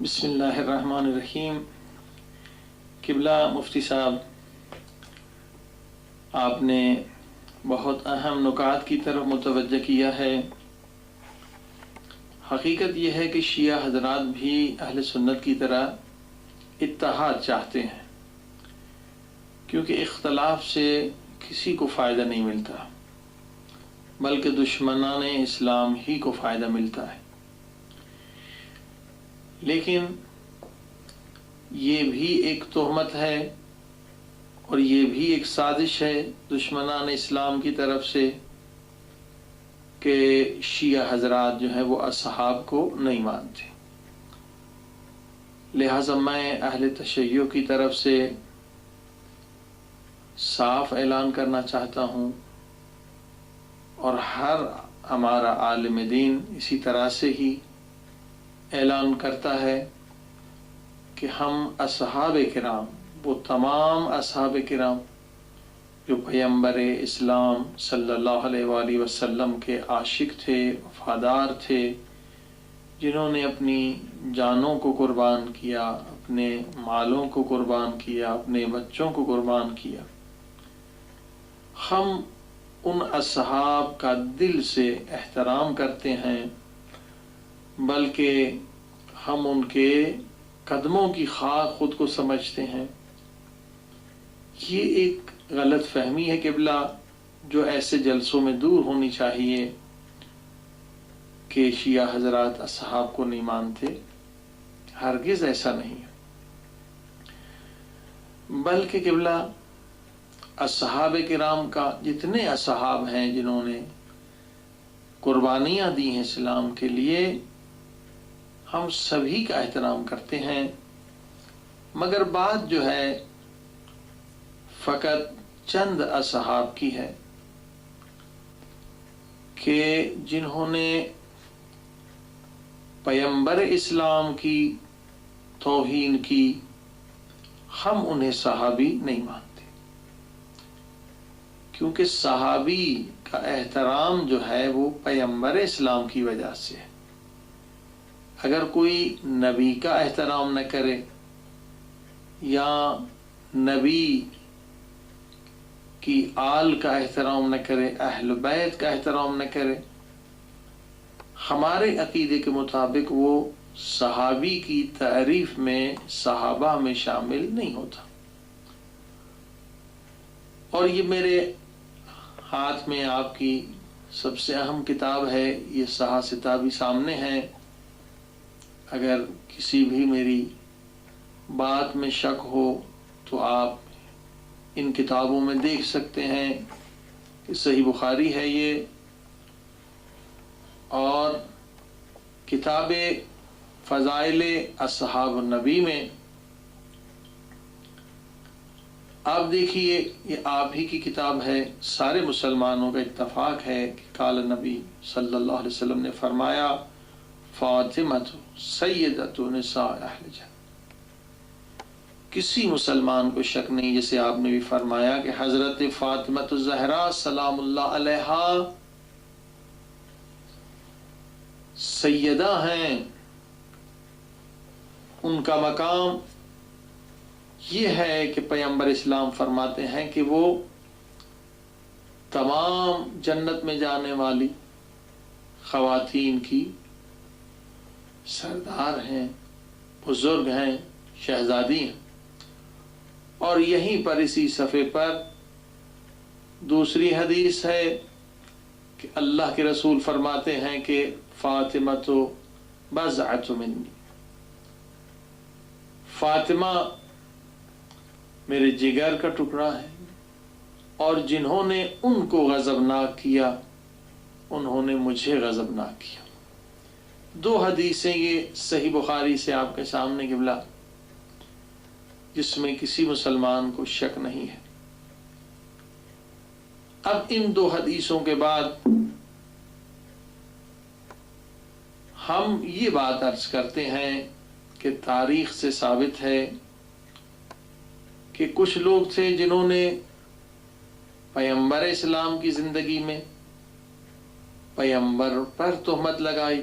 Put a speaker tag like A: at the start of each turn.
A: بسم اللہ الرحمن الرحیم۔ قبلہ مفتی صاحب، آپ نے بہت اہم نکات کی طرف متوجہ کیا ہے۔ حقیقت یہ ہے کہ شیعہ حضرات بھی اہل سنت کی طرح اتحاد چاہتے ہیں، کیونکہ اختلاف سے کسی کو فائدہ نہیں ملتا بلکہ دشمنان اسلام ہی کو فائدہ ملتا ہے۔ لیکن یہ بھی ایک تہمت ہے اور یہ بھی ایک سازش ہے دشمنان اسلام کی طرف سے کہ شیعہ حضرات جو ہیں وہ اصحاب کو نہیں مانتے۔ لہذا میں اہل تشیع کی طرف سے صاف اعلان کرنا چاہتا ہوں، اور ہر ہمارا عالم دین اسی طرح سے ہی اعلان کرتا ہے کہ ہم اصحاب کرام، وہ تمام اصحاب کرام جو پیغمبر اسلام صلی اللہ علیہ وآلہ وسلم کے عاشق تھے، وفادار تھے، جنہوں نے اپنی جانوں کو قربان کیا، اپنے مالوں کو قربان کیا، اپنے بچوں کو قربان کیا، ہم ان اصحاب کا دل سے احترام کرتے ہیں، بلکہ ہم ان کے قدموں کی خاک خود کو سمجھتے ہیں۔ یہ ایک غلط فہمی ہے قبلہ، جو ایسے جلسوں میں دور ہونی چاہیے کہ شیعہ حضرات اصحاب کو نہیں مانتے۔ ہرگز ایسا نہیں ہے، بلکہ قبلہ اصحاب کرام کا جتنے اصحاب ہیں جنہوں نے قربانیاں دی ہیں اسلام کے لیے، ہم سبھی کا احترام کرتے ہیں، مگر بات جو ہے فقط چند اصحاب کی ہے کہ جنہوں نے پیغمبر اسلام کی توہین کی، ہم انہیں صحابی نہیں مانتے، کیونکہ صحابی کا احترام جو ہے وہ پیغمبر اسلام کی وجہ سے ہے۔ اگر کوئی نبی کا احترام نہ کرے یا نبی کی آل کا احترام نہ کرے، اہل بیت کا احترام نہ کرے، ہمارے عقیدے کے مطابق وہ صحابی کی تعریف میں صحابہ میں شامل نہیں ہوتا۔ اور یہ میرے ہاتھ میں آپ کی سب سے اہم کتاب ہے، یہ صحاستہ بھی سامنے ہے۔ اگر کسی بھی میری بات میں شک ہو تو آپ ان کتابوں میں دیکھ سکتے ہیں کہ صحیح بخاری ہے یہ، اور کتاب فضائل اصحاب النبی میں آپ دیکھیے، یہ آپ ہی کی کتاب ہے۔ سارے مسلمانوں کا اتفاق ہے کہ قال نبی صلی اللہ علیہ وسلم نے فرمایا، فاطمۃ سیدۃ نساء اہل جنہ۔ کسی مسلمان کو شک نہیں، جیسے آپ نے بھی فرمایا کہ حضرت فاطمہ الزہرا سلام اللہ علیہا سیدہ ہیں، ان کا مقام یہ ہے کہ پیغمبر اسلام فرماتے ہیں کہ وہ تمام جنت میں جانے والی خواتین کی سردار ہیں، بزرگ ہیں، شہزادی ہیں۔ اور یہیں پر اسی صفحے پر دوسری حدیث ہے کہ اللہ کے رسول فرماتے ہیں کہ فاطمہ تو بضعۃ منی، فاطمہ میرے جگر کا ٹکڑا ہے، اور جنہوں نے ان کو غضبناک کیا انہوں نے مجھے غضبناک کیا۔ دو حدیثیں یہ صحیح بخاری سے آپ کے سامنے قبلہ، جس میں کسی مسلمان کو شک نہیں ہے۔ اب ان دو حدیثوں کے بعد ہم یہ بات عرض کرتے ہیں کہ تاریخ سے ثابت ہے کہ کچھ لوگ تھے جنہوں نے پیغمبر اسلام کی زندگی میں پیغمبر پر تہمت لگائی،